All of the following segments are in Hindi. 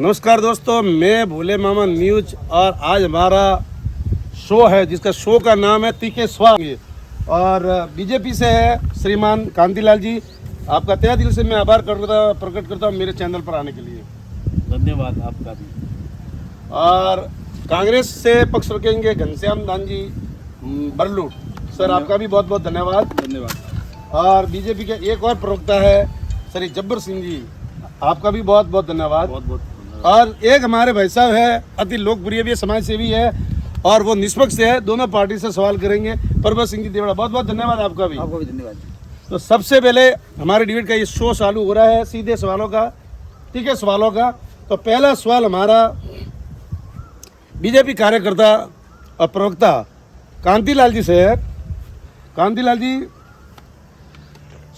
नमस्कार दोस्तों, मैं भोले मामा न्यूज और आज हमारा शो है जिसका शो का नाम है तीखे स्वाद और बीजेपी से है श्रीमान कांतिलाल जी। आपका तहे दिल से मैं आभार प्रकट करता हूँ मेरे चैनल पर आने के लिए। धन्यवाद आपका भी। और कांग्रेस से पक्ष रखेंगे घनश्याम दान जी बरलू सर, आपका भी बहुत बहुत धन्यवाद। और बीजेपी के एक और प्रवक्ता है श्री जब्बर सिंह जी, आपका भी बहुत बहुत धन्यवाद। और एक हमारे भाई साहब है, अति लोकप्रिय भी समाज सेवी है और वो निष्पक्ष है, दोनों पार्टी से सवाल करेंगे, प्रभा सिंह जी देवड़ा, बहुत बहुत धन्यवाद आपका भी धन्यवाद। तो सबसे पहले हमारे डिबेट का ये शो चालू हो रहा है सीधे सवालों का, ठीक है, सवालों का। तो पहला सवाल हमारा बीजेपी कार्यकर्ता और प्रवक्ता कांतिलाल जी से है। कांतिलाल जी,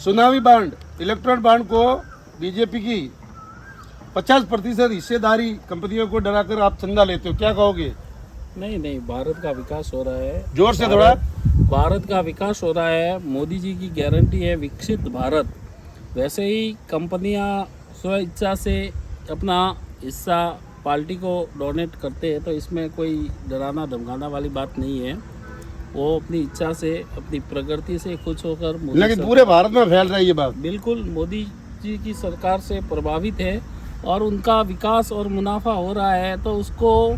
चुनावी बांड इलेक्ट्रॉन बांड को बीजेपी की 50% हिस्सेदारी कंपनियों को डराकर आप चंदा लेते हो, क्या कहोगे? नहीं, भारत का विकास हो रहा है, जोर से थोड़ा। भारत का विकास हो रहा है, मोदी जी की गारंटी है विकसित भारत। वैसे ही कंपनियां स्व इच्छा से अपना हिस्सा पार्टी को डोनेट करते हैं, तो इसमें कोई डराना धमकाना वाली बात नहीं है। वो अपनी इच्छा से, अपनी प्रगति से खुश होकर, लेकिन पूरे भारत में फैल रही है ये बात। बिल्कुल मोदी जी की सरकार से प्रभावित है और उनका विकास और मुनाफा हो रहा है, तो उसको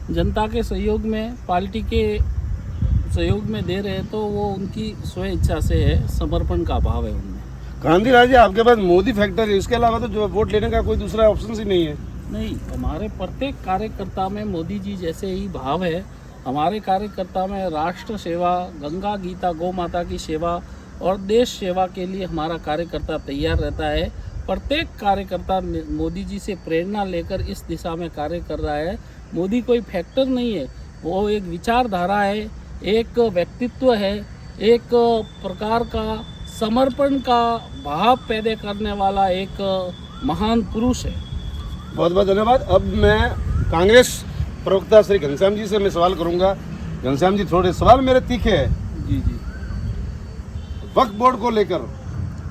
जनता के सहयोग में, पार्टी के सहयोग में दे रहे हैं, तो वो उनकी स्व इच्छा से है, समर्पण का भाव है उनमें। कांतिलाल जी, आपके पास मोदी फैक्टर है, इसके अलावा तो जो वोट लेने का कोई दूसरा ऑप्शन ही नहीं है। नहीं, हमारे प्रत्येक कार्यकर्ता में मोदी जी जैसे ही भाव है। हमारे कार्यकर्ता में राष्ट्र सेवा, गंगा गीता गौ माता की सेवा और देश सेवा के लिए हमारा कार्यकर्ता तैयार रहता है। प्रत्येक कार्यकर्ता मोदी जी से प्रेरणा लेकर इस दिशा में कार्य कर रहा है। मोदी कोई फैक्टर नहीं है, वो एक विचारधारा है, एक व्यक्तित्व है, एक प्रकार का समर्पण का भाव पैदा करने वाला एक महान पुरुष है। बहुत बहुत धन्यवाद। अब मैं कांग्रेस प्रवक्ता श्री घनश्याम जी से मैं सवाल करूंगा। घनश्याम जी, थोड़े सवाल मेरे तीखे हैं। जी। वक्फ बोर्ड को लेकर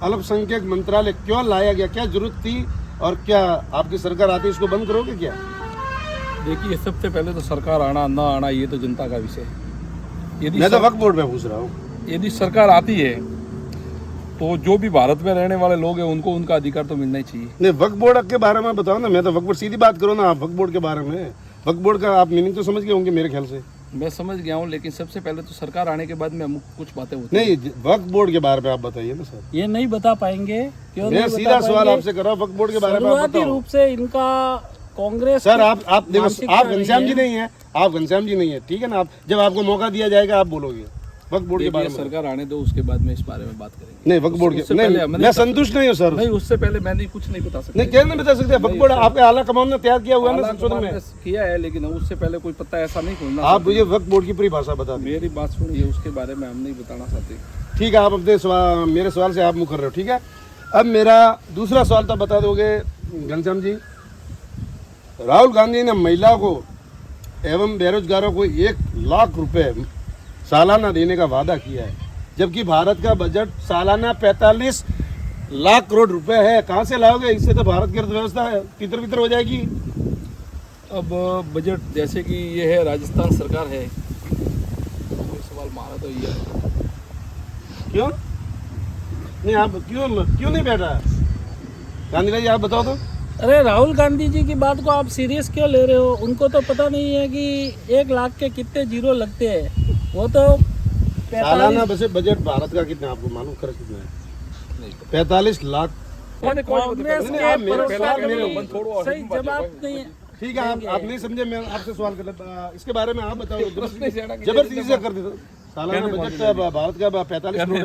अल्पसंख्यक मंत्रालय क्यों लाया गया, क्या जरूरत थी और क्या आपकी सरकार आती इसको बंद करोगे क्या? देखिए, सबसे पहले तो सरकार आना ना आना ये तो जनता का विषय है। मैं तो वक्फ बोर्ड में पूछ रहा हूँ। यदि सरकार आती है तो जो भी भारत में रहने वाले लोग हैं उनको उनका अधिकार तो मिलना ही चाहिए। नहीं, वक्फ बोर्ड के बारे में बताओ ना। मैं तो वक्फ बोर्ड, सीधी बात करो ना आप वक्फ बोर्ड के बारे में। वक्फ बोर्ड का आप मीनिंग तो समझ गए होंगे मेरे ख्याल से। मैं समझ गया हूँ, लेकिन सबसे पहले तो सरकार आने के बाद में कुछ बातें होती हैं। नहीं, वक्फ बोर्ड के बारे में आप बताइए ना सर। ये नहीं बता पाएंगे, क्यों नहीं मैं बता सीधा सवाल पाएंगे? आपसे कर रहा हूँ, वक्फ बोर्ड के बारे में आप शुरुआती बताओ। रूप से इनका कांग्रेस सर आप देखो, मानसिकता आप नहीं घनश्याम है। जी नहीं है, आप घनश्याम जी नहीं है, ठीक है ना। आप जब आपको मौका दिया जाएगा आप बोलोगे वक्फ बोर्ड के बारे देखिए, में। सरकार आने दो, उसके बाद में इस बारे में बात करेंगे। नहीं, वक्फ बोर्ड उससे के पहले नहीं, मैं संतुष्ट नहीं हूँ सर। नहीं, उससे पहले मैं कुछ नहीं बता सकता। नहीं, क्या नहीं बता सकते? वक्फ बोर्ड आपके आला कमान ने तैयार किया हुआ है ना संशोधन में। किया है, लेकिन उससे पहले कोई पता ऐसा नहीं खोलना। आप मुझे वक्फ बोर्ड की परिभाषा बता दें। मेरी बात सुनिए, उसके बारे में हम नहीं बताना चाहते। ठीक है, आप अपने मेरे सवाल से आप मुँह कर रहे हो, ठीक है। अब मेरा दूसरा सवाल तो बता दोगे घनश्याम जी। राहुल गांधी ने महिलाओं को एवं बेरोजगारों को 1 लाख रुपए सालाना देने का वादा किया है, जबकि भारत का बजट सालाना 45 लाख करोड़ रुपए है। कहाँ से लाओगे? इससे तो भारत की अर्थव्यवस्था तितर बितर हो जाएगी। अब बजट जैसे कि ये है, राजस्थान सरकार है, कोई सवाल मारा तो ये है। क्यों नहीं, आप क्यों नहीं बैठा? गांधी भाई आप बताओ तो। अरे, राहुल गांधी जी की बात को आप सीरियस क्यों ले रहे हो? उनको तो पता नहीं है कि 1 लाख के कितने जीरो लगते हैं। वो तो सालाना बजट भारत का कितना आपको मालूम? खर्च कितना है? 45 लाख। कांग्रेस नहीं, आप मेरे सही जवाब नहीं है। ठीक है, आप नहीं समझे, मैं आपसे सवाल कर इसके बारे में आप बताओ। जबरदस्ती से कर देते सालाना बजट भारत का 45 करोड़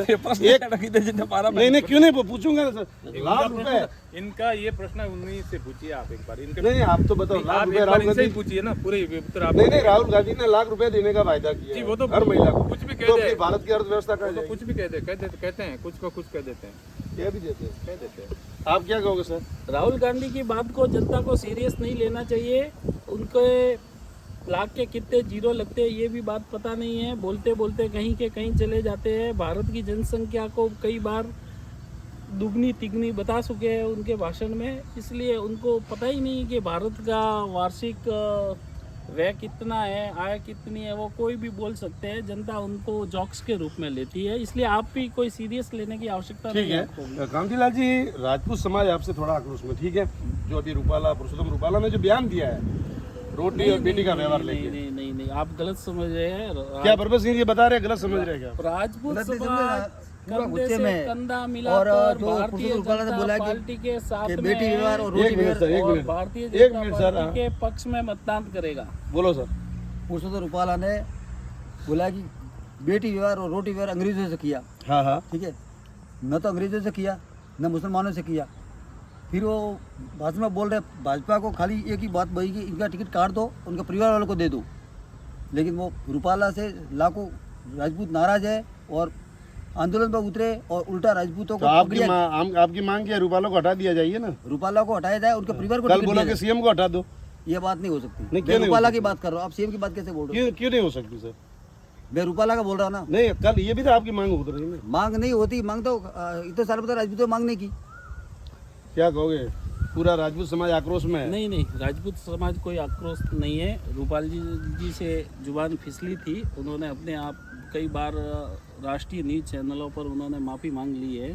है। नहीं, क्यों नहीं पूछूंगा ना सर। लाख रुपए इनका ये प्रश्न उन्हीं से पूछिए आप एक बार। इनके नहीं, आप तो बताओ। लाख रुपए राहुल गांधी पूछिए ना, पूरे उत्तर आप। नहीं, राहुल गांधी ने लाख रुपए देने का वायदा किया है वो तो हर महिला को। कुछ भी कह तो दे। फिर भारत की अर्थव्यवस्था का तो कुछ भी कहते हैं, कुछ को कुछ कह देते हैं, क्या भी देते हैं। कह देते हैं। आप क्या कहोगे सर? राहुल गांधी की बात को जनता को सीरियस नहीं लेना चाहिए। उनके लाख के कितने जीरो लगते हैं ये भी बात पता नहीं है। बोलते बोलते कहीं के कहीं चले जाते हैं। भारत की जनसंख्या को कई बार दुगनी तिगनी बता चुके हैं उनके भाषण में, इसलिए उनको पता ही नहीं कि भारत का वार्षिक व्यय कितना है, आय कितनी है, वो कोई भी बोल सकते हैं। जनता उनको जॉक्स के रूप में लेती है, इसलिए आप भी कोई सीरियस लेने की आवश्यकता ठीक नहीं है। आपको। कांतिलाल जी, राजपूत समाज आपसे थोड़ा आक्रोश में, ठीक है, जो अभी पुरुषोत्तम रूपाला ने जो बयान दिया है रोटी और बेटी का व्यवहार लेके, नहीं, आप गलत समझ रहे हैं। क्या पर्पस सिंह जी बता रहे हैं, गलत समझ रहे हैं क्या? राजपूत गलत नहीं समाज समझे, पूरा कंधे गुस्से से में। कंधा और मिलाकर जो भारतीय पुरुषोत्तम रूपाला ने जनता बोला कि पार्टी के साथ में बेटी व्यवहार और एक रोटी मिनट सर, एक और मिनट, भारतीय एक जनता मिनट सर, पार्टी के पक्ष में मतदान करेगा। बोलो सर। पुरुषोत्तम रूपाला ने बोला कि बेटी व्यवहार और रोटी व्यवहार अंग्रेजों से किया, हाँ हाँ, ठीक है, न तो अंग्रेजों से किया न मुसलमानों से किया। फिर वो भाषण में बोल रहे भाजपा को खाली एक ही बात वही कि इनका टिकट काट दो, उनके परिवार वालों को दे दो। लेकिन वो रूपाला से लाखों राजपूत नाराज है और आंदोलन पर उतरे और उल्टा राजपूतों तो को आपकी पकड़िया। आपकी मांग क्या है? रूपाला को हटा दिया जाइए ना, रूपाला को हटाया जाए, उनके परिवार को कल टिकट बोलो दिया कि जाए। सीएम को हटा दो। ये बात नहीं हो सकती। नहीं, क्यों मैं नहीं रूपाला हो की सकती? बात कर रहा हूँ, आप सीएम की बात कैसे बोल रहे हो? क्यों नहीं हो सकती सर? मैं रूपाला का बोल रहा हूँ ना। नहीं, कल ये भी तो आपकी मांग होती रही ना। मांग नहीं होती, मांग तो इतने साल बता राजपूतों मांग नहीं की। क्या कहोगे? पूरा राजपूत समाज आक्रोश में है। नहीं, राजपूत समाज कोई आक्रोश नहीं है। रूपाल जी से जुबान फिसली थी, उन्होंने अपने आप कई बार राष्ट्रीय न्यूज़ चैनलों पर उन्होंने माफ़ी मांग ली है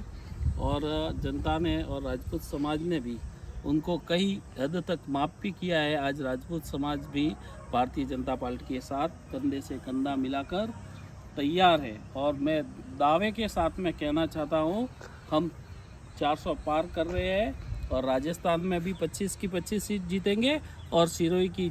और जनता ने और राजपूत समाज ने भी उनको कई हद तक माफ़ भी किया है। आज राजपूत समाज भी भारतीय जनता पार्टी के साथ कंधे से कंधा मिलाकर तैयार है और मैं दावे के साथ में कहना चाहता हूँ, हम 400 पार कर रहे हैं और राजस्थान में भी 25 की 25 सीट जीतेंगे और सिरोही की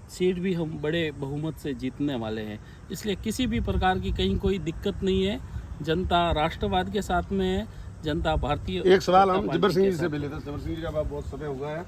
सीट भी हम बड़े बहुमत से जीतने वाले हैं। इसलिए किसी भी प्रकार की कहीं कोई दिक्कत नहीं है। जनता राष्ट्रवाद के साथ में है, जनता भारतीय। एक सवाल हम जनता जबर पार्टी सिंह के जी से साथ भी लेते हैं। जबर सिंह जी, अब आप बहुत समय हुआ है।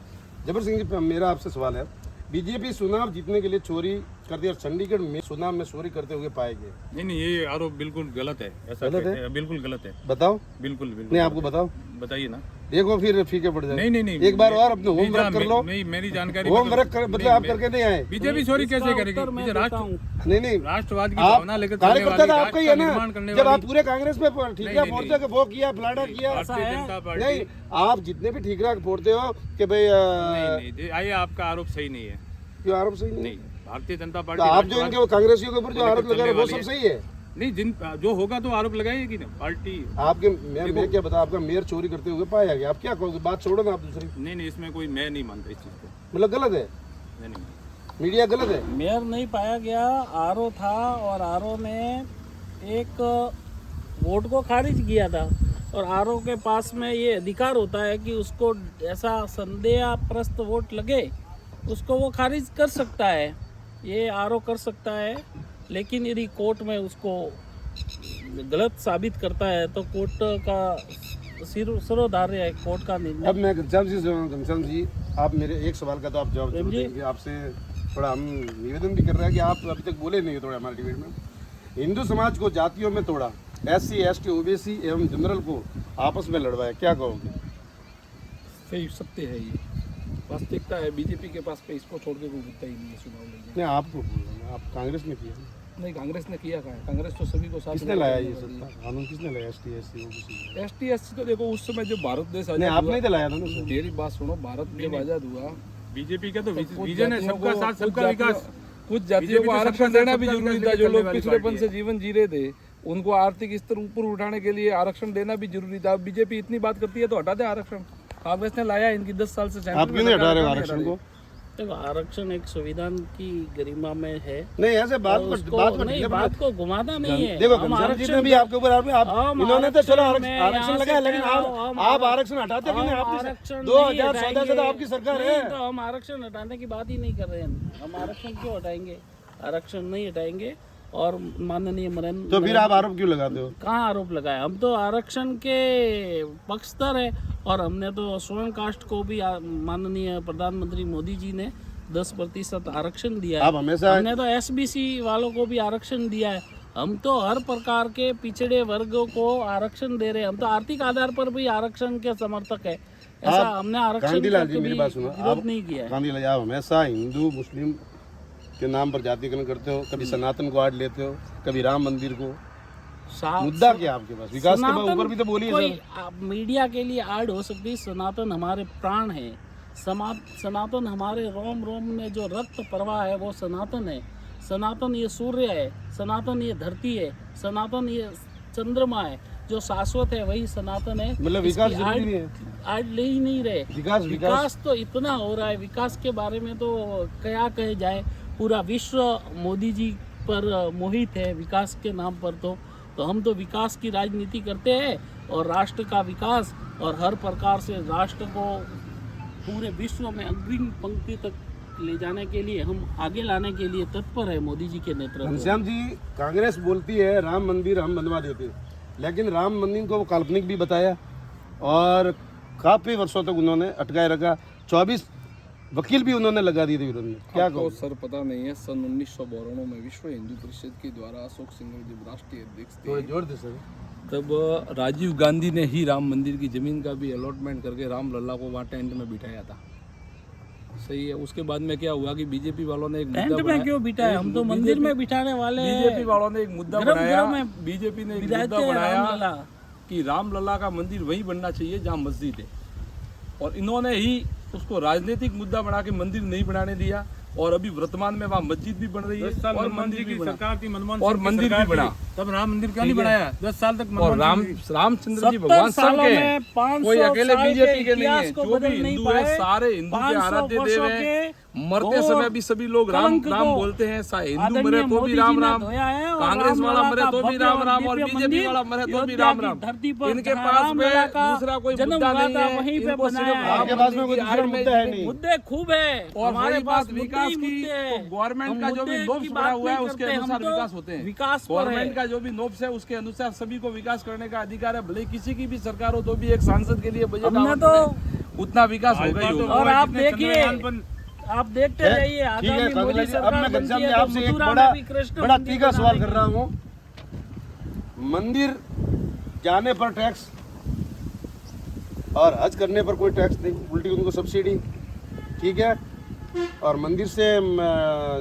जबर सिंह जी, मेरा आपसे सवाल है, बीजेपी चुनाव जीतने के लिए चोरी कर दी और चंडीगढ़ में चुनाव में चोरी करते हुए पाए गए, नहीं ये आरोप बिल्कुल गलत है, ऐसा गलत है? कहते हैं, बिल्कुल गलत है, बताओ। बिल्कुल नहीं, आपको बताओ, बताइए ना। देखो फिर फीके पड़ जाए। नहीं एक बार और अपने होमवर्क कर लो। नहीं, मेरी जानकारी होमवर्क कर, मतलब आप करके नहीं आए। बीजेपी चोरी इसका कैसे करेगी? उत्तर मैं मुझे देता हूँ। नहीं, राष्ट्रवाद की आप भावना लेकर चलने कार्यकर्ता वाली, तो राष्ट्र आपका ही का है ना। निर्माण करने जब आप वाली पूरे कांग्रेस में ठीकरा नहीं, फोड़ते हो कि वो किया फलाना किया, भारतीय जनता पार्टी। नहीं, आप जितने भी ठीकरा फोड़ते हो कि भाई नहीं, आइए, आपका आरोप सही नहीं है। क्यों आरोप सही नहीं? नहीं, भारतीय जनता तो पार्टी आप जो इनके वो कांग्रेसियों के ऊपर जो आरोप लगा रहे हैं वो सब वाली सही है। नहीं, जिन जो होगा तो आरोप लगाएगी ना पार्टी। आपके मैं क्या बता, आपका मेयर चोरी करते हुए पाया गया, आप क्या कहोगे? बात छोड़ो ना आप दूसरी, नहीं, इसमें कोई मैं नहीं मानता इस चीज को। मतलब गलत है, नहीं, मीडिया गलत है। मेयर नहीं पाया गया, आरओ था और आरओ ने एक वोट को खारिज किया था और आरओ के पास में ये अधिकार होता है कि उसको ऐसा संदेहप्रस्त वोट लगे उसको वो खारिज कर सकता है, ये आरओ कर सकता है। लेकिन यदि कोर्ट में उसको गलत साबित करता है तो कोर्ट का सिरोधार्य है, कोर्ट का निर्णय। अब मैं घनश्याम जी, आप मेरे एक सवाल का तो आप जवाब जरूर देंगे। आपसे थोड़ा हम निवेदन भी कर रहे हैं कि आप अभी तक बोले नहीं हो थोड़ा हमारे डिबेट में। हिंदू समाज को जातियों में तोड़ा, SC ST OBC एवं जनरल को आपस में लड़वाया, क्या कहोगे? सही सत्य है, ये वास्तविकता है। बीजेपी के पास पे इसको छोड़ के कोई मुद्दा ही नहीं है चुनाव लड़ने। नहीं, आपको बोल रहा हूं, आप कांग्रेस ने किया, नहीं, कांग्रेस ने किया कहाँ है? कांग्रेस तो सभी को साथ किसने लाया ये सत्ता कानून? किसने लाया ST SC OBC? ST SC तो देखो उस समय जो भारत देश नहीं, आजाद आपने हुआ, ही तो लाया था ना सर। मेरी बात सुनो, भारत जब आजाद हुआ बीजेपी का तो तो कुछ विजन है, जातियों सबका को- साथ कुछ सबका जातियों- विकास। कुछ जातियों बीजेपी को तो आरक्षण सबका देना साथ भी सबका जरूरी विकास था। जो लेके लोग चलने वाली पिछड़ेपन पार्टी से है। जीवन जी रहे थे उनको आर्थिक स्तर ऊपर उठाने के लिए आरक्षण देना भी जरूरी था। अब बीजेपी इतनी बात करती है तो हटा दे आरक्षण। कांग्रेस ने लाया, इनकी 10 साल से सेंटर आप में क्यों नहीं हटा रहे हो सरकार आरक्षण को? देखो, आरक्षण एक संविधान की गरिमा में है। नहीं, ऐसे बात और पर उसको- बात पर नहीं, ढीले बात पड़े- को घुमाना नहीं है। देखो, हम घनश्याम जी ने आरक्षण भी आपके ऊपर आप हम इन्होंने तो चलो आरक्षण में आरक्षण यहाँ लगाया, से लेकिन हम आप आरक्षण हटाते क्यों नहीं? आपने आरक्षण 2014 से तो आपकी सरकार नहीं, है। तो हम आरक्षण हटाने की बात ही नहीं कर रहे हैं। हम आरक्षण क्यों हटाएंगे? आरक्षण नहीं हटाएंगे। और माननीय तो फिर आप आरोप क्यों लगाते हो? कहाँ आरोप लगाए? हम तो आरक्षण के पक्षधर है और हमने तो स्वर्ण कास्ट को भी माननीय प्रधानमंत्री मोदी जी ने 10% आरक्षण दिया है। आप हमेशा हमने तो SBC वालों को भी आरक्षण दिया है। हम तो हर प्रकार के पिछड़े वर्गों को आरक्षण दे रहे हैं। हम तो आर्थिक आधार पर भी आरक्षण के समर्थक है। ऐसा हमने आरक्षण कांतिलाल का जी, मेरी कभी बात सुनो। विरोध नहीं किया है। कांतिलाल जी, आप हमेशा हिंदू मुस्लिम के नाम पर जातिकरण करते हो, कभी सनातन को आड़ लेते हो, कभी राम मंदिर को। मुद्दा क्या आपके पास? विकास के सनातन ऊपर भी तो बोलिए कोई सर। मीडिया के लिए ऐड हो सकती है। सनातन हमारे प्राण है, सनातन हमारे रोम रोम में जो रक्त प्रवाह है वो सनातन है। सनातन ये सूर्य है, सनातन ये धरती है, सनातन ये चंद्रमा है, जो शाश्वत है वही सनातन है। मतलब विकास जरूरी नहीं है। आज ले ही नहीं रहे। विकास तो इतना हो रहा है, विकास के बारे में तो क्या कहे जाए। पूरा विश्व मोदी जी पर मोहित है विकास के नाम पर। तो हम तो विकास की राजनीति करते हैं और राष्ट्र का विकास और हर प्रकार से राष्ट्र को पूरे विश्व में अग्रिम पंक्ति तक ले जाने के लिए, हम आगे लाने के लिए तत्पर है मोदी जी के नेतृत्व में। घनश्याम जी, कांग्रेस बोलती है राम मंदिर हम बनवा देते, लेकिन राम मंदिर को वो काल्पनिक भी बताया और काफी वर्षों तक उन्होंने अटकाए रखा। 24 वकील भी उन्होंने लगा दिए थे विरोध में। क्या आपको कहो सर पता नहीं है, सन 1992 में विश्व हिंदू परिषद के द्वारा अशोक सिंघल जब राष्ट्रीय अध्यक्ष थे, जोर दे सर। तब राजीव गांधी ने ही राम मंदिर की जमीन का भी अलॉटमेंट करके राम लल्ला को वहाँ टेंट में बिठाया था। सही है। उसके बाद में क्या हुआ कि बीजेपी वालों ने एक मुद्दा टेंट में क्यों बिठाया? हम तो मंदिर में बिठाने वाले हैं। बीजेपी वालों ने एक मुद्दा बनाया, बीजेपी ने एक मुद्दा बिराजते हैं राम लला। बनाया कि राम लल्ला का मंदिर वहीं बनना चाहिए जहाँ मस्जिद है, और इन्होंने ही उसको राजनीतिक मुद्दा बना के मंदिर नहीं बनाने दिया। और अभी वर्तमान में वहाँ मस्जिद भी बन रही है 10 साल और मनमोहन जी मंदिर भी की बना सरकार थी, मनमोहन और सिंह की मंदिर भी सरकार बना। थी, तब राम मंदिर क्यों नहीं बनाया? 10 साल तक और मनमोहन सिंह जी- रामचंद्र जी भगवान सब सालों के में हैं, 500 कोई अकेले साल के बीजेपी के नहीं इतिहास है। को जो भी बदल नहीं हिंदू है पाए। सारे हिंदू के 500 आराध्य देव वर्षों हैं। के मरते घोर समय भी सभी लोग राम कलंक राम को बोलते हैं। हिंदू आदरणीय मरे तो मोदी भी जी राम ने राम, धोया है और कांग्रेस राम वाला लला मरे का तो भी भव्य राम और राम, और दिव्य बीजेपी मंदिर वाला मरे तो भी अयोध्या राम की राम। धरती पर इनके जहाँ पास राम में लला का दूसरा कोई जन्म मुद्दा हुआ नहीं था, है। वहीं पे इनको सिर्फ बनाया है। राम आपके पास में मंदिर कोई की दूसरा आड़ में मुद्दा है नहीं। मुद्दे खूब है और हमारे रही पास बात विकास की, तो गवर्नमेंट का जो भी नॉर्म्स बना हुआ है उसके अनुसार विकास होते हैं। विकास पर गवर्नमेंट है। का जो भी नॉर्म्स है उसके अनुसार सभी को विकास करने का अधिकार है। भले किसी की भी सरकार हो तो भी एक सांसद के लिए बजट हमने आवंटन है, उतना विकास होगा ही होगा। और आप जितने देखिए, चंद्रयान पर आप देखते रहिए ठीक है आगामी कांग्रेस मोदी जी, अब सरकार मैं घनश्याम बनती जी है तो आपसे एक मथुरा बड़ा में भी कृष्ण बड़ा मंदिर तीखा सवाल बना कर रहा हूँ। मंदिर जाने पर टैक्स और हज करने पर कोई टैक्स नहीं, उल्टी उनको सब्सिडी, ठीक है। और मंदिर से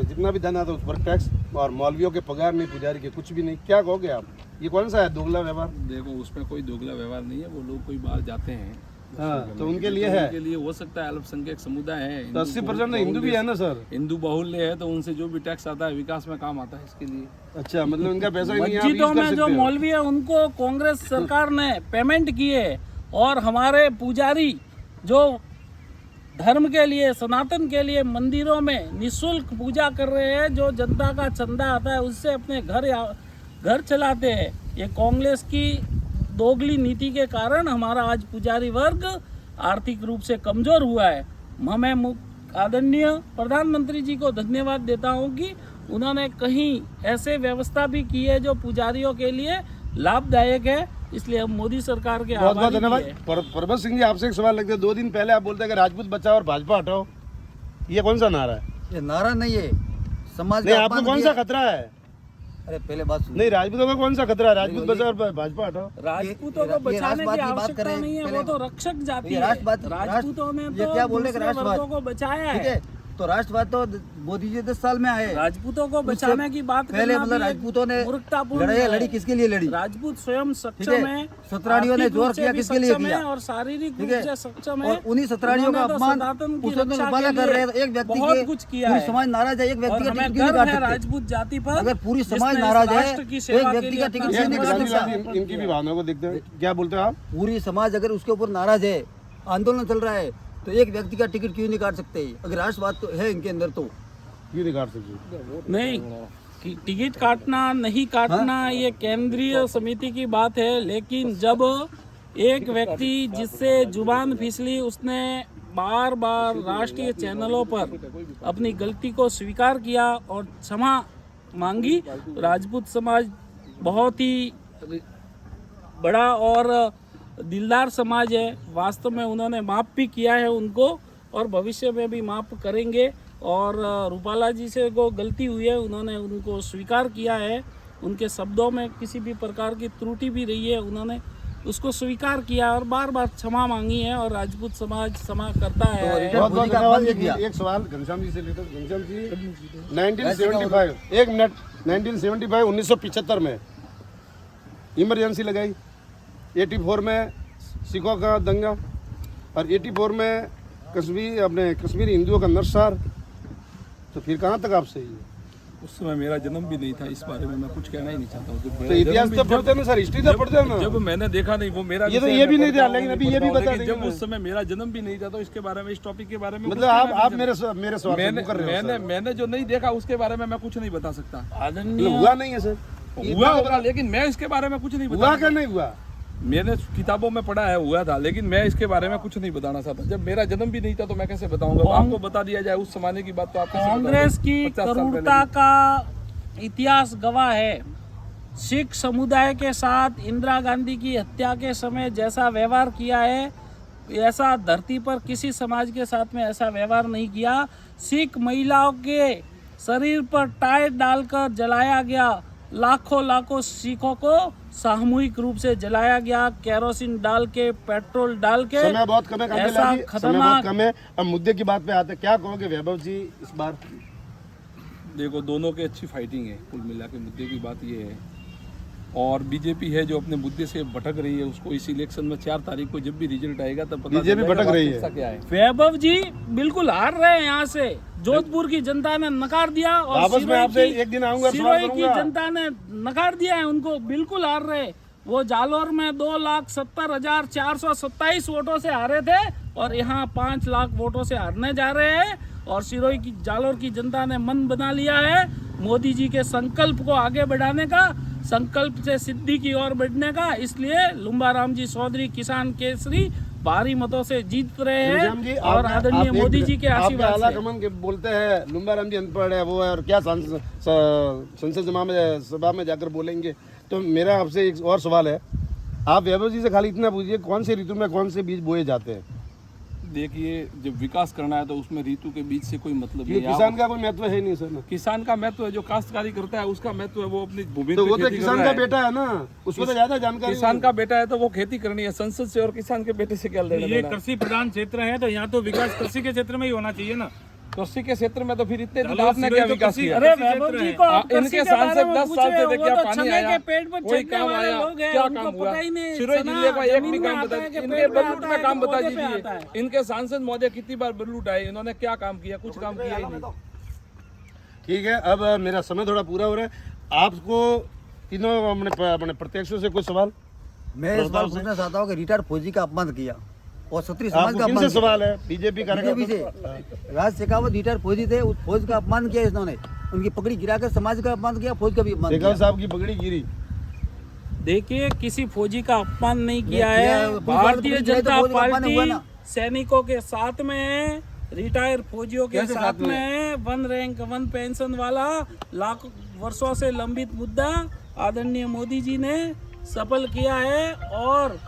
जितना भी धन आता है उस पर टैक्स, और मौलवियों के पगार नहीं, पुजारी के कुछ भी नहीं। क्या कहोगे आप? ये कौन सा है दोगला व्यवहार? देखो उसमें कोई दोगला व्यवहार नहीं है। वो लोग कोई बाहर जाते हैं हाँ, तो उनके लिए है। उनके लिए हो सकता है, अल्पसंख्यक समुदाय है, तो 80% हिंदू भी है ना सर? हिंदू बाहुल्य है, तो उनसे जो भी टैक्स आता है विकास में काम आता है इसके लिए। अच्छा, मतलब उनका पैसा ही नहीं है, आप मस्जिदों यूज कर में जो सकते हो। मौलवी है उनको कांग्रेस सरकार ने पेमेंट किए, और हमारे पुजारी जो धर्म के लिए, सनातन के लिए मंदिरों में निःशुल्क पूजा कर रहे हैं, जो जनता का चंदा आता है उससे अपने घर चलाते हैं। ये कांग्रेस की दोगली नीति के कारण हमारा आज पुजारी वर्ग आर्थिक रूप से कमजोर हुआ है। मैं आदरणीय प्रधानमंत्री जी को धन्यवाद देता हूं कि उन्होंने कहीं ऐसे व्यवस्था भी की है जो पुजारियों के लिए लाभदायक है। इसलिए हम मोदी सरकार के बहुत बहुत आभारी भी धन्यवाद। हैं। प्रभा सिंह जी, आपसे एक सवाल लगता है। 2 दिन पहले आप बोलते हैं कि राजपूत बचाओ और भाजपा हटाओ, ये कौन सा नारा है? ये नारा नहीं है, समाज नहीं, का आपको अपमान कौन सा किया। खतरा है? अरे पहले बात सुनो। नहीं, राजपूतों का कौन सा खतरा है? राजपूत बचाओ और भाजपा हटाओ। राजपूतों को ये बचाने राष्ट्रवाद की की बात आवश्यकता करें, नहीं है, वो पहले- तो रक्षक जाति ये है। राष्ट्रवाद- राजपूतों ने ये तो क्या बोल रहे हैं कि दूसरे राष्ट्रवाद? वर्गों को बचाया ठीक है। है, तो राष्ट्रवाद तो मोदी जी 10 साल में आए। राजपूतों को बचाने की बात पहले करना मतलब भी एक राजपूतों ने मूर्खतापूर्ण लड़ाई है। लड़ी किसके लिए लड़ी? राजपूत स्वयं ठीक सक्षम है, है, सतराड़ियों ने आर्थिक जोर रूप से किया भी किसके लिए सक्षम किया? है और शारीरिक ठीक रूप है, से सक्षम है। और उन्हीं सतराड़ियों का उन्होंने तो अपमान सनातन की उसने तो रक्षा निभाना के कर लिए रहे हैं। एक व्यक्ति बहुत के कुछ किया पूरी है। समाज नाराज है, एक और व्यक्ति का हमें टिकट क्यों नहीं गर्व काट है सकते? राजपूत जाति पर। अगर पूरी समाज जिसने इस नाराज है, राष्ट्र की एक सेवा के व्यक्ति लिए का अपना टिकट क्यों नहीं काट सर्वस्व सकता? समर्पण इनकी भी किया। भावनाओं को देखते हैं। क्या बोलते हैं आप? पूरी समाज अगर उसके ऊपर नाराज है, आंदोलन चल रहा है, तो एक व्यक्ति का टिकट क्यों नहीं काट सकते? अगर राष्ट्रवाद तो है इनके अंदर तो क्यों नहीं काट सकते? नहीं, कि टिकट काटना नहीं काटना ये केंद्रीय समिति की बात है, लेकिन जब एक व्यक्ति जिससे जुबान फिसली, उसने बार बार राष्ट्रीय चैनलों पर अपनी गलती को स्वीकार किया और क्षमा मांगी, राजपूत समाज बहुत ही बड़ा और दिलदार समाज है। वास्तव में उन्होंने माफ़ भी किया है उनको, और भविष्य में भी माफ़ करेंगे। और रूपाला जी से को गलती हुई है, उन्होंने उनको स्वीकार किया है। उनके शब्दों में किसी भी प्रकार की त्रुटि भी रही है, उन्होंने उसको स्वीकार किया और बार बार क्षमा मांगी है, और राजपूत समाज क्षमा करता है। बहुत बहुत मोदी का धन्यवाद। अपमान किया। एक सवाल घनश्याम जी से लेते हैं। घनश्याम जी, 1975, एक मिनट, 1975 1975 में इमरजेंसी लगाई, 84 में सिखों का दंगा, और 84 में कश्मीरी हिंदुओं का नरसंहार। तो फिर कहाँ तक आप सही है? उस समय मेरा जन्म भी नहीं था, इस बारे में मैं कुछ कहना ही नहीं चाहता हूँ। तो इतिहास तो पढ़ते ना सर, हिस्ट्री तो पढ़ते ना। जब मैंने देखा नहीं, वो मेरा ये तो विषय ये भी मैं नहीं पढ़ता था, हूँ, लेकिन अभी मैं ये भी पढ़ता हूँ, बता लेकिन देंगे जब मैं। उस समय मेरा जन्म भी नहीं था, तो इसके बारे में, इस टॉपिक के बारे में मतलब कुछ कहना आप नहीं मेरे चाहता। सवाल कर रहे हो सर। मैंने जो नहीं देखा उसके बारे में मैं कुछ नहीं बता सकता। आदरणीय मतलब हुआ नहीं है सर, हुआ होगा, लेकिन मैं इसके बारे में कुछ नहीं हुआ बता क्या नहीं हुआ? मैंने किताबों में पढ़ा है हुआ था, लेकिन मैं इसके बारे में कुछ नहीं बताना चाहता। जब मेरा जन्म भी नहीं था तो मैं कैसे बताऊंगा? आपको बता दिया जाए उस जमाने की बात, तो आप कैसे बताओगे? कांग्रेस की 50 साल पहले क्रूरता की। का इतिहास गवाह है। सिख समुदाय के साथ इंदिरा गांधी की हत्या के समय जैसा व्यवहार किया है, ऐसा धरती पर किसी समाज के साथ में ऐसा व्यवहार नहीं किया। सिख महिलाओं के शरीर पर टायर डालकर जलाया गया, लाखों सिखों को सामूहिक रूप से जलाया गया, केरोसिन डाल के, पेट्रोल डाल के। समय बहुत कम है, ऐसा समय बहुत खतरनाक। कम है। अब मुद्दे की बात पे आते हैं, क्या कहोगे वैभव जी इस बार? देखो, दोनों की अच्छी फाइटिंग है, कुल मिला के मुद्दे की बात ये है। और बीजेपी है जो अपने मुद्दे से भटक रही है, उसको इस इलेक्शन में 4 तारीख को जब भी रिजल्ट आएगा तब पता बीजेपी चल जाएगा भटक रही है। वास्तविकता क्या है। वैभव जी बिल्कुल हार रहे हैं यहाँ से। जोधपुर की जनता ने नकार दिया और वापस मैं सिरोही आपसे की- एक दिन आऊंगा, सवाल सिरोही की करूंगा। जनता ने नकार दिया है, उनको बिल्कुल हार रहे। वो जालोर में 2,70,427 वोटों से हारे थे और यहाँ 5 लाख वोटों से हारने जा रहे हैं। और सिरोही की जालोर की जनता ने मन बना लिया है मोदी जी के संकल्प को आगे बढ़ाने का, संकल्प से सिद्धि की ओर बढ़ने का। इसलिए लुम्बाराम जी चौधरी किसान केसरी भारी मतों से जीत रहे घनश्याम जी, हैं और आप आदरणीय एक- मोदी जी के आपके आशीर्वाद आला से। कमान के बोलते हैं लुम्बाराम जी अनपढ़ है वो है, और क्या संसद सभा में जाकर बोलेंगे। तो मेरा आपसे एक और सवाल है, आप वैभव जी से खाली इतना पूछिए, कौन से ऋतु में कौन से बीज बोए जाते हैं? देखिए, जब विकास करना है तो उसमें ऋतु के बीच से कोई मतलब ये नहीं है। किसान का कोई महत्व है नहीं सर ना। किसान का महत्व है, जो काश्तकारी करता है उसका महत्व है, वो अपनी भूमि तो पे वो तो खेती कर किसान रहा का है। बेटा है ना, उसको तो ज्यादा जानकारी किसान का बेटा है तो वो खेती करनी है। संसद से और किसान के बेटे से क्या लेना ये देना है? कृषि प्रधान क्षेत्र है, तो यहाँ तो विकास कृषि के क्षेत्र में ही होना चाहिए ना। कृषि के क्षेत्र में तो फिर इतने दिन चलो, आपने सिरोही क्या तो विकास कृषि- किया? अरे कृषि वैभव क्षेत्र जी है। को आप कृषि इनके के सांसद बारे में 10 पूछ साल रहे से हो, देखिए वो तो पानी छने आया, के पेट पर कोई चढ़ने काम वाले आया, लोग हैं, क्या उनको काम हुआ? पता ही नहीं। सिरोही सना जिले का एक जमीन भी में काम आता बता है कि दीजिए, पेट इनके में बरलूट आता में है काम कि बता पौधे पे आता है। दीजिए। इनके सांसद महोदय कितनी बार बरलूट आए, इन्होंने क्या काम किया? कुछ काम किया ही नहीं। ठीक है, अब मेरा समय थोड़ा पूरा हो रहा है। आपको तीनों अपने प्रत्यक्षों से कुछ सवाल? मैं इस बार पूछना चाहता हूँ कि रिटायर्ड फौजी का अपमान किया और क्षत्रिय समाज आपको का किन से अपमान किया। सवाल है? बीजेपी बीजेपी से कार्यकर्ता। राज शेखावत रिटायर्ड फौजी थे, उस फौज का अपमान किया इन्होंने, उनकी पगड़ी गिराकर समाज का अपमान किया, फौज का भी अपमान शेखावत किया। साहब की पगड़ी गिरी। देखिए, किसी फौजी का अपमान नहीं किया नहीं किया है। है। भारतीय पुलिस वाले तो जनता फौजी का अपमान हुआ पार्टी ना। सैनिकों के साथ में है, रिटायर फौजियों के कैसे साथ साथ में? में है। 1 रैंक 1 पेंशन वाला लाख वर्षों से लंबित मुद्दा आदरणीय मोदी जी ने सफल किया है। और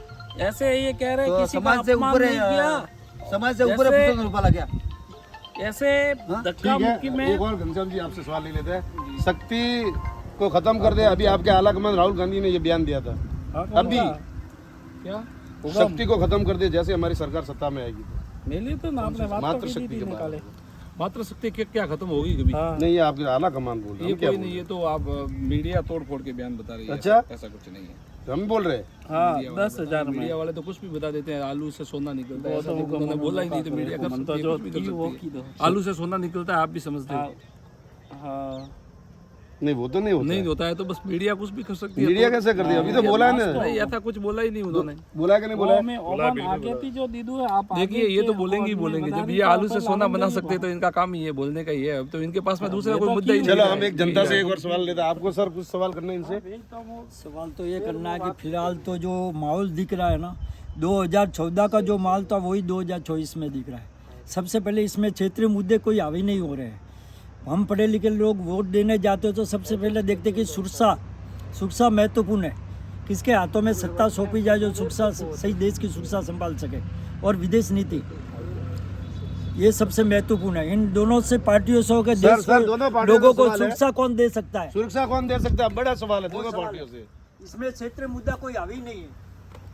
ऐसे ये कह रहे तो किसी का समाज से अपमान ऊपर नहीं किया, समाज से ऊपर जैसे- पुरुषों को रूपा लगा। ऐसे धक्का ठीक मुक्की है, में एक और घनश्याम जी आपसे सवाल ले लेते हैं। शक्ति को खत्म कर दे, अभी आपके आला कमान राहुल गांधी ने ये बयान दिया था। अभी क्या? शक्ति को खत्म कर दे जैसे हमारी सरकार सत्ता में आएगी तो। मिली तो ना आपने बात मात्र तो की शक्ति थी के निकाले। मात्र शक्ति क्या खत्म होगी कभी? नहीं, ये आपके आला कमान बोल रहे ये हैं, क्या कोई बोल नहीं, रहे ये तो आप मीडिया तोड़ फोड़ के बयान बता रही है। अच्छा? ऐसा कुछ नहीं है। हैं? हम बोल रहे हैं। हाँ, मीडिया वाले 10,000 में। मीडिया वाले तो कुछ भी बता देते हैं, आलू से सोना निकलता है। वो ऐसा तो देखो, उन्होंने बोला ही नहीं तो मीडिया कर मन सकती तो है, जो कुछ भी कर थी वो सकती की है। दो। आलू से सोना निकलता है, आप भी समझते हाँ, हो। हाँ। नहीं, वो तो नहीं होता नहीं है। होता है तो बस मीडिया कुछ भी कर सकती है। मीडिया कैसे कर दिया? अभी तो बोला है ना। नहीं, ऐसा कुछ बोला ही नहीं उन्होंने। बोला कि नहीं बोला? वो में ओवन आगे थी जो दीदू है, आप आगे देखिए, ये के तो बोलेंगे ही और बोलेंगे। बना जब दी ये तो आलू से तो सोना लालन बना देंगे सकते हैं तो इनका काम ही है बोलने का ही है। अब तो इनके पास में दूसरा ये कोई तो मुद्दा ही की नहीं चलो है। हम एक जनता से एक और सवाल लेते हैं। आपको सर कुछ सवाल करना है इनसे? सवाल तो ये करना है कि फिलहाल तो जो माहौल दिख रहा है ना, 2014 का जो माहौल था वही 2024 में दिख रहा है। सबसे पहले इसमें क्षेत्रीय मुद्दे कोई हावी नहीं हो रहे हैं। हम पढ़े लिखे लोग वोट देने जाते हो तो सबसे पहले देखते कि सुरक्षा महत्वपूर्ण है। किसके हाथों में सत्ता सौंपी जाए जो सुरक्षा सही देश की सुरक्षा संभाल सके, और विदेश नीति, ये सबसे महत्वपूर्ण है। इन दोनों से पार्टियों से होकर सर, देश सर, दोनों को पार्टियों लोगों का को सवाल है। सुरक्षा कौन दे सकता है, सुरक्षा कौन दे सकता है? बड़ा सवाल है दोनों पार्टियों से। इसमें क्षेत्रीय मुद्दा कोई हावी नहीं है।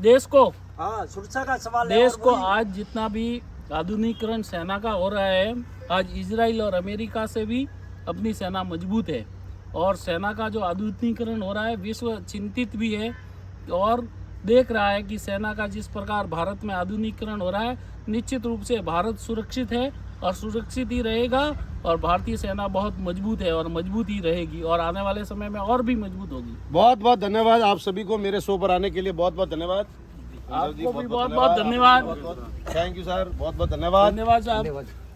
देश को हाँ, सुरक्षा का सवाल है। देश और को वही- आज जितना भी आधुनिकीकरण सेना का हो रहा है, आज इजराइल और अमेरिका से भी अपनी सेना मजबूत है। और सेना का जो आधुनिकीकरण हो रहा है, विश्व चिंतित भी है और देख रहा है कि सेना का जिस प्रकार भारत में आधुनिकीकरण हो रहा है, निश्चित रूप से भारत सुरक्षित है और सुरक्षित ही रहेगा और भारतीय सेना बहुत मजबूत है और मजबूत ही रहेगी और आने वाले समय में और भी मजबूत होगी। बहुत बहुत धन्यवाद आप सभी को मेरे शो पर आने के लिए, बहुत बहुत धन्यवाद। आपको भी बहुत बहुत धन्यवाद। थैंक यू सर, बहुत बहुत धन्यवाद। धन्यवाद साहब।